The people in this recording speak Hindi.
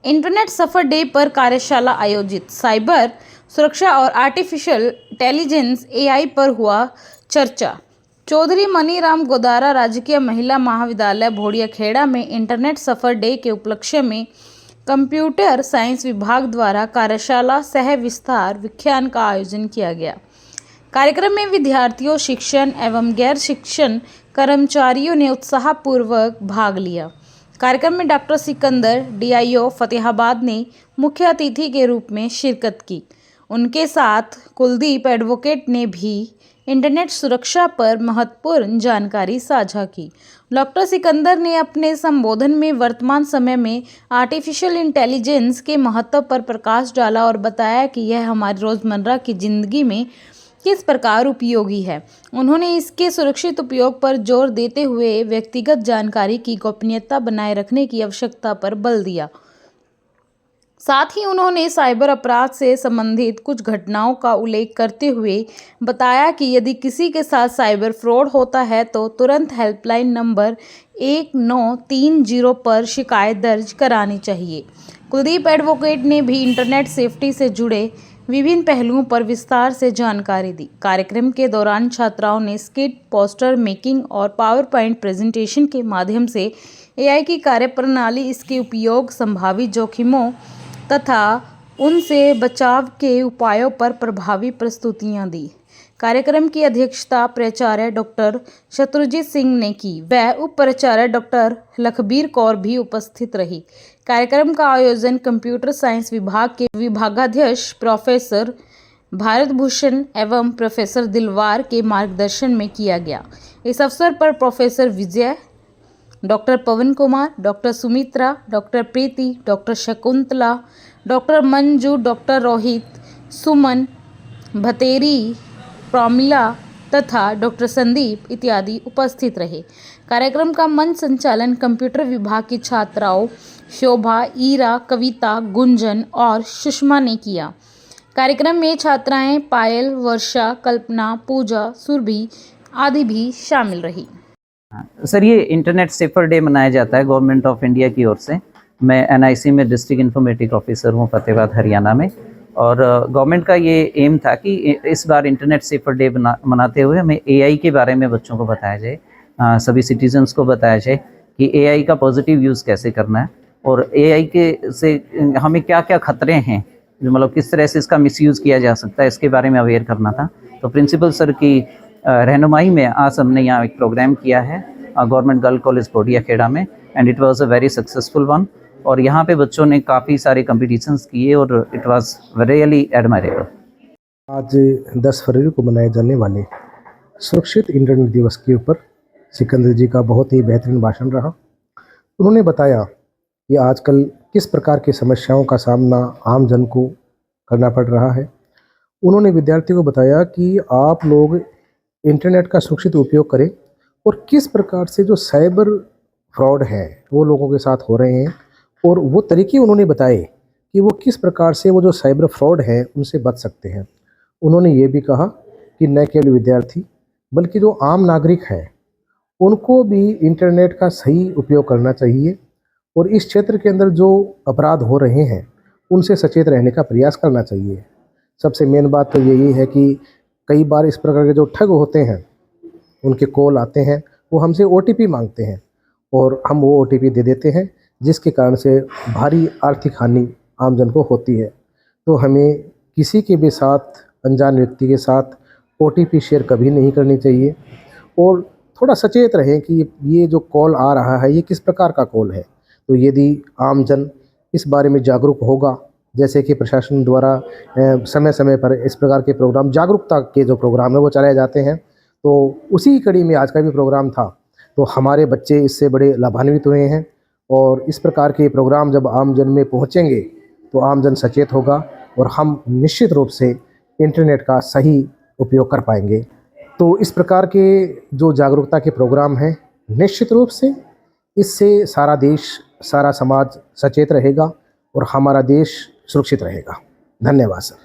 इंटरनेट सफर डे पर कार्यशाला आयोजित। साइबर सुरक्षा और आर्टिफिशियल इंटेलिजेंस एआई पर हुआ चर्चा। चौधरी मनीराम गोदारा राजकीय महिला महाविद्यालय भोड़ियाखेड़ा में इंटरनेट सफर डे के उपलक्ष्य में कंप्यूटर साइंस विभाग द्वारा कार्यशाला सह विस्तार व्याख्यान का आयोजन किया गया। कार्यक्रम में विद्यार्थियों, शिक्षण एवं गैर शिक्षण कर्मचारियों ने उत्साहपूर्वक भाग लिया। कार्यक्रम में डॉक्टर सिकंदर डीआईओ फतेहाबाद ने मुख्य अतिथि के रूप में शिरकत की। उनके साथ कुलदीप एडवोकेट ने भी इंटरनेट सुरक्षा पर महत्वपूर्ण जानकारी साझा की। डॉक्टर सिकंदर ने अपने संबोधन में वर्तमान समय में आर्टिफिशियल इंटेलिजेंस के महत्व पर प्रकाश डाला और बताया कि यह हमारी रोजमर्रा की जिंदगी में किस प्रकार उपयोगी है। उन्होंने इसके सुरक्षित उपयोग पर जोर देते हुए व्यक्तिगत जानकारी की गोपनीयता बनाए रखने की आवश्यकता पर बल दिया। साथ ही उन्होंने साइबर अपराध से संबंधित कुछ घटनाओं का उल्लेख करते हुए बताया कि यदि किसी के साथ साइबर फ्रॉड होता है तो तुरंत हेल्पलाइन नंबर 1930 पर शिकायत दर्ज करानी चाहिए। कुलदीप एडवोकेट ने भी इंटरनेट सेफ्टी से जुड़े विभिन्न पहलुओं पर विस्तार से जानकारी दी। कार्यक्रम के दौरान छात्राओं ने स्किट, पोस्टर मेकिंग और पावर पॉइंट प्रेजेंटेशन के माध्यम से एआई की कार्यप्रणाली, इसके उपयोग, संभावित जोखिमों तथा उनसे बचाव के उपायों पर प्रभावी प्रस्तुतियां दी। कार्यक्रम की अध्यक्षता प्राचार्य डॉक्टर शत्रुजीत सिंह ने की। वह उप प्राचार्य डॉक्टर लखबीर कौर भी उपस्थित रही। कार्यक्रम का आयोजन कंप्यूटर साइंस विभाग के विभागाध्यक्ष प्रोफेसर भारत भूषण एवं प्रोफेसर दिलवार के मार्गदर्शन में किया गया। इस अवसर पर professor Vijay, doctor Pawan Kumar, doctor Sumitra, doctor Preeti, doctor Shakuntala, doctor Manju, doctor Rohit, Suman, Bhateri, Pramila तथा डॉक्टर संदीप इत्यादि उपस्थित रहे। कार्यक्रम का मंच संचालन कंप्यूटर विभाग की छात्राओं शोभा, ईरा, कविता, गुंजन और सुषमा ने किया। कार्यक्रम में छात्राएं पायल, वर्षा, कल्पना, पूजा, सुरभि आदि भी शामिल रही। सर, ये इंटरनेट सेफर डे मनाया जाता है गवर्नमेंट ऑफ इंडिया की ओर से। मैं एनआईसी में डिस्ट्रिक्ट इन्फॉर्मेटिक ऑफिसर हूँ फतेहाबाद हरियाणा में, और गवर्नमेंट का ये एम था कि इस बार इंटरनेट सेफर डे मनाते हुए हमें एआई के बारे में बच्चों को बताया जाए, सभी सिटीजन्स को बताया जाए कि एआई का पॉजिटिव यूज़ कैसे करना है और एआई के से हमें क्या क्या खतरे हैं, जो मतलब किस तरह से इसका मिसयूज़ किया जा सकता है, इसके बारे में अवेयर करना था। तो प्रिंसिपल सर की रहनुमाई में आज हमने यहाँ एक प्रोग्राम किया है गवर्नमेंट गर्ल कॉलेज भोड़ियाखेड़ा में, and it was a very successful one. और यहाँ पे बच्चों ने काफ़ी सारे कॉम्पिटिशन्स किए और इट वाज रियली एडमायरेबल। आज 10 फरवरी को मनाए जाने वाले सुरक्षित इंटरनेट दिवस के ऊपर सिकंदर जी का बहुत ही बेहतरीन भाषण रहा। उन्होंने बताया कि आजकल किस प्रकार की समस्याओं का सामना आम जन को करना पड़ रहा है। उन्होंने विद्यार्थियों को बताया कि आप लोग इंटरनेट का सुरक्षित उपयोग करें और किस प्रकार से जो साइबर फ्रॉड है वो लोगों के साथ हो रहे हैं, और वो तरीके उन्होंने बताए कि वो किस प्रकार से वो जो साइबर फ्रॉड है उनसे बच सकते हैं। उन्होंने ये भी कहा कि न केवल विद्यार्थी बल्कि जो आम नागरिक है उनको भी इंटरनेट का सही उपयोग करना चाहिए, और इस क्षेत्र के अंदर जो अपराध हो रहे हैं उनसे सचेत रहने का प्रयास करना चाहिए। सबसे मेन बात तो यही है कि कई बार इस प्रकार के जो ठग होते हैं उनके कॉल आते हैं, वो हमसे ओटीपी मांगते हैं और हम वो ओटीपी दे देते हैं, जिसके कारण से भारी आर्थिक हानि आम जन को होती है। तो हमें किसी के भी साथ, अनजान व्यक्ति के साथ ओटीपी शेयर कभी नहीं करनी चाहिए, और थोड़ा सचेत रहें कि ये जो कॉल आ रहा है ये किस प्रकार का कॉल है। तो यदि आम जन इस बारे में जागरूक होगा, जैसे कि प्रशासन द्वारा समय समय पर इस प्रकार के प्रोग्राम, जागरूकता के जो प्रोग्राम है वो चलाए जाते हैं, तो उसी कड़ी में आज का भी प्रोग्राम था। तो हमारे बच्चे इससे बड़े लाभान्वित हुए हैं, और इस प्रकार के प्रोग्राम जब आम जन में पहुंचेंगे तो आम जन सचेत होगा और हम निश्चित रूप से इंटरनेट का सही उपयोग कर पाएंगे। तो इस प्रकार के जो जागरूकता के प्रोग्राम हैं, निश्चित रूप से इससे सारा देश, सारा समाज सचेत रहेगा और हमारा देश सुरक्षित रहेगा। धन्यवाद सर।